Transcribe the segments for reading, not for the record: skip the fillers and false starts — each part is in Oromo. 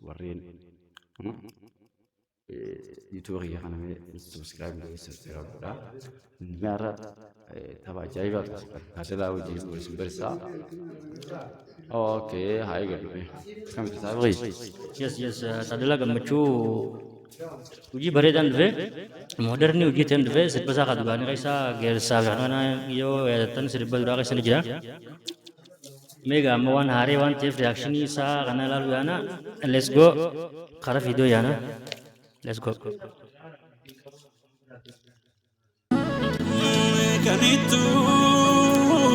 warreen YouTube kiyya kana subscribe godhaa. Mi'aara tapha ajaa'ibaa tajaajila hojii isin barsiisaa. Okay, haa eegallu. Akkamitti taa'e? Yes, tajaajila gammachuu hojii bareedaan dhufe mooderni hojii ta'een dhufe sirba isaa kadhugaanii keessaa geersaa kana yoo yaadattan sirba duraa keessa ni jira. Mega amma waan haaree waan ta'eef reakshinii isaa kana ilaalu yaana. Let's go karaa viidiyoo yaana. Let's go. Kanitu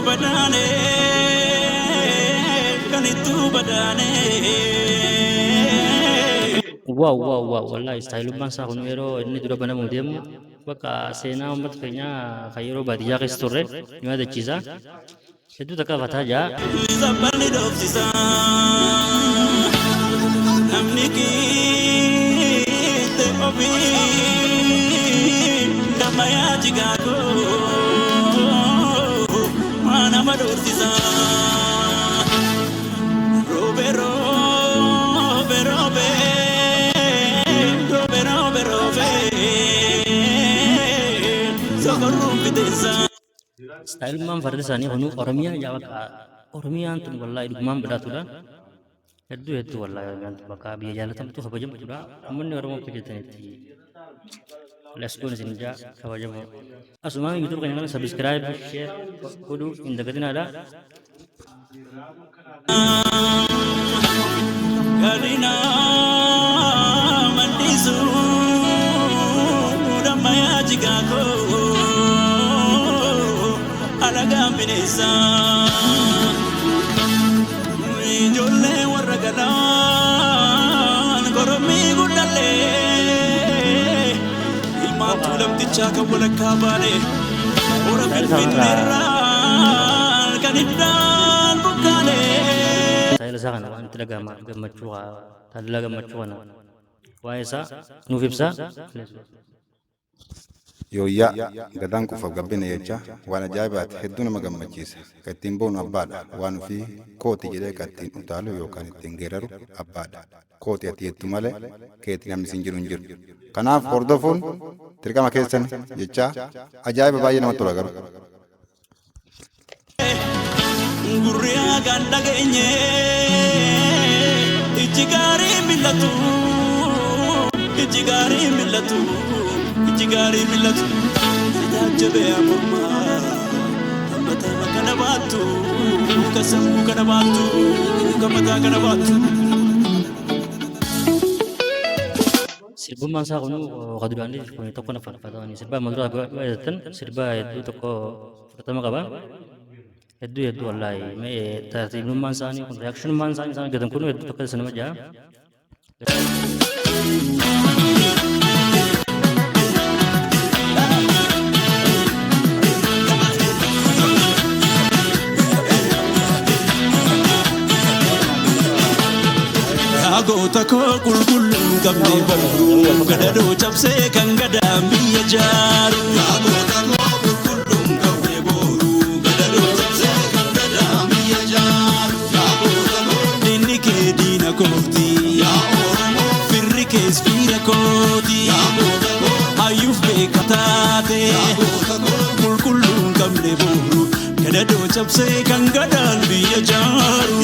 badane Wow, wallahi stylummaan isaa kun yeroo inni dura banamu deemu bakka seenaa uummata keenya kan yeroo baadiyyaa keessa turre ni yaadachiisa. Hedduu takka fataa jaa. Sabani dofsisa namni kiite ofi damaya jigago mana madofsisa robe sokorum fitesa. Stylummaan farda isaanii kun Oromiyaa jaa Oromiyaan tun wallahi dhugumaan badhaatuudha. Hedduu wallahi Oromiyaan tun bakka biyya jaalatamtu kabajamtuudha. Uummanni Oromoo akka jettanitti Let's go isin jaa kabajamoo. Asumaan YouTube keenya kana subscribe, share godhuu hin dagatinaadha. Galina mandisu damaya jigago alaga minesa jolle waragalan goromi gudale ilma tulamticha kabula kabale ora bilfitera kaniddan bukale. Saya lesakan waan itti gammachuu tajaajila gammachuu kana waa'ee isaa nuuf ibsa. Yooyyaa gadaan quufaaf gabbina jecha waan ajaa'ibaati hedduu nama gammachiisa. Kan ittiin boonu abbaadha. Waan ofii kooti jedhee kan ittiin utaalu yookaan ittiin geeraru abbaadha. Kooti ati jettu malee keetti namni siin jiru hin jiru. Kanaaf hordofuun dirqama keessan jecha ajaa'iba baay'ee namatti tola garuu. Gurriyaa ganda geenye iji gaarii millatu tajaajibee ammaa mataa kana baattu kasammuu kana baattu mataa kana baattu. Sirbummaan isaa kun kaduraanii kun tokko na fakkaatanii sirba maduraa baay'atan sirba hedduu tokko fudhatama qaba. Hedduu wallahi mee tartiibummaan isaanii kun reakshinummaan isaanii gadan kun hedduu tokko isa nama jaa. Goota koo qulqulluun qabnee barruu gadadoo cabsee kan gadaan biyya jaaru. Goota koo qulqulluun qabnee booruu gadadoo cabsee kan gadaan biyya jaaru. Diinni kee diina kooti firri kees fiira kooti hayyuuf beeka taate qulqulluun qabnee booruu gadadoo cabsee kan gadaan biyya jaaru.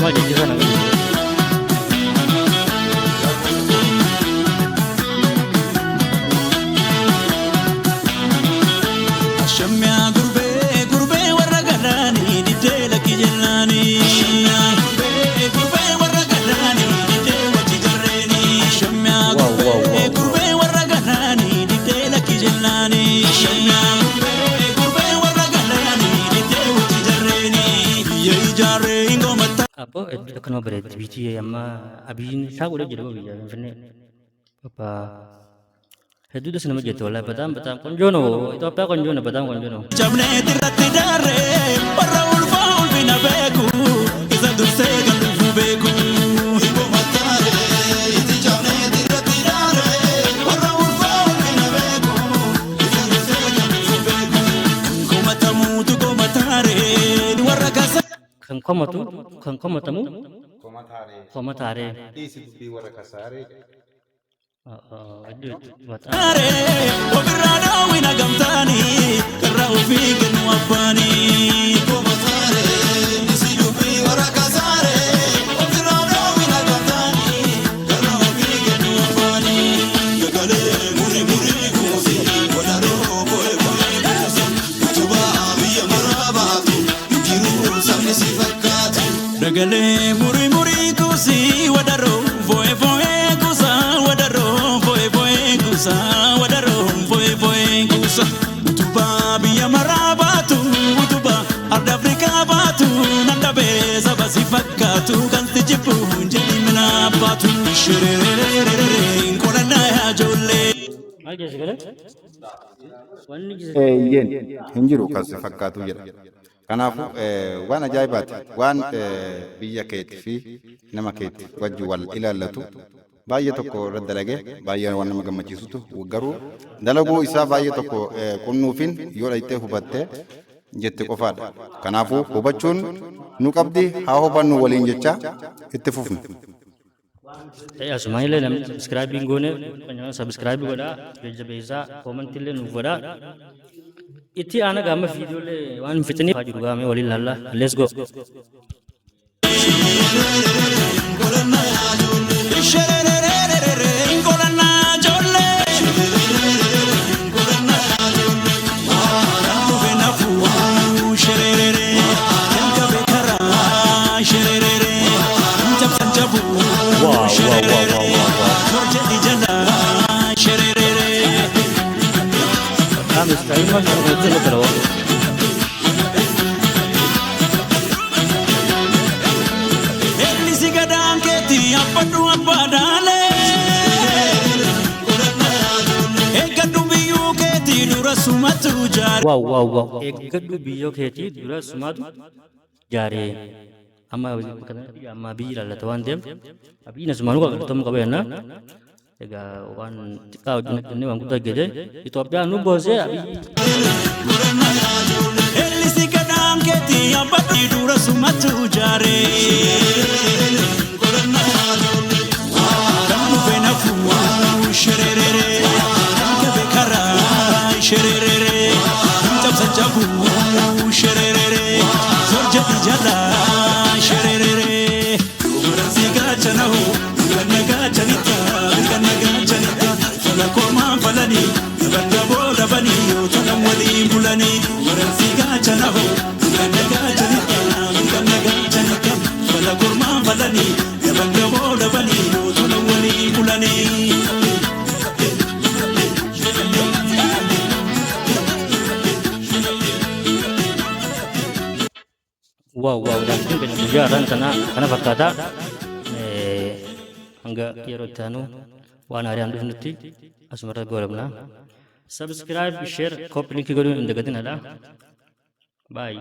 Jadi sana. Shamya gurbe warragalani didela kijellani. Gurbe warragalani didela kijarreni. Shamya gurbe warragalani didela kijellani. Shamya gurbe warragalani didela kijarreni. Ye jarre ingomata. Apa itu kenapa berat biji amma abin saya udah jadi biji ini apa itu udah senama gitu lah betam konjono itu apa konjono betam konjono Jamne tirati dare para ulfaul bina beku isa dulce gandu beku ibo matare iti jamne tirati dare para ulfaul bina beku isa dulce gandu kan komatamu komatare. Isi dubbii warra kasaaree. Aduh, buat Obirraa daawwina gamtaanii karra ofii kennu abbaanii. Isi dubbii warra kasaaree obirraa daawwina gamtaanii karra ofii kennu abbaanii. Dagalee muri muri kuusi wadaroo boye boye kuusi utubaa biyya maraa baatu jiruu sabni si fakkaatu. Dagalee muri muri kuusi wadaroo boye boye kuusa wadaroo boye boye kuusa wadaroo boye boye kuusa utubaa biyya maraa baatu utubaa arda Afrikaa baatu nandabee saba si fakkaatu kan si jibbu jedhi mina baatu shirerererere nkolannaa yaa ijoollee. aja segala. Wanni Eeyyeen hin jiru kan si fakkaatu jedha. Kanaafuu waan ajaa'ibaati waan biyya keetii fi nama keetii wajji wal ilaallatu baay'ee tokko irra dalagee baay'ee waan nama gammachiisutu garuu dalaguu isaa baay'ee tokko qunnuufin yoo dhayitee hubattee jette qofaadha. Kanaafuu hubachuun nu qabdi haa hubannu waliin jecha itti fufnu. asuma illee namni subscribe goone subscribe godhaa jajjabeessaa comment illee nuuf godhaa. Itti aana gaama viidiyoolee waan fixanii jiru gaame waliin laalla. Let's go. Estamos en el trabajo. Wow. Eeggadhu biyyoo keetii dura sumatu jaaree amma biyyi ilaallata waan ta'eef biyyi asumaanuu qaqqabatamu qaba jennaan. Egaa waan xiqqaa hojjennee waan guddaa gede Itoophiyaan nu boosee Ellisi gadaan keetii abbaa dura sumatu jaaree. Kan dhufee nafuu shererere gabe karaa shererere cabsa cabuu shererere zorja ijala shererere dubarsi gaachanahu ganna gaachanita ganna gaachanita fala koomaa falani bakka booda banii yoo tanan waliin bulanii dubarsi gaachanahu ganna gaachanita ganna gaachanita fala koomaa falani bakka booda banii yoo tanan waliin bulanii. wow dan kun kejaran karena fakata hangga yeroo itti aanu waan haaraa dhufnutti asumarra goolabna. Subscribe, share, copy link godhuun hin dagatinadha. Bye.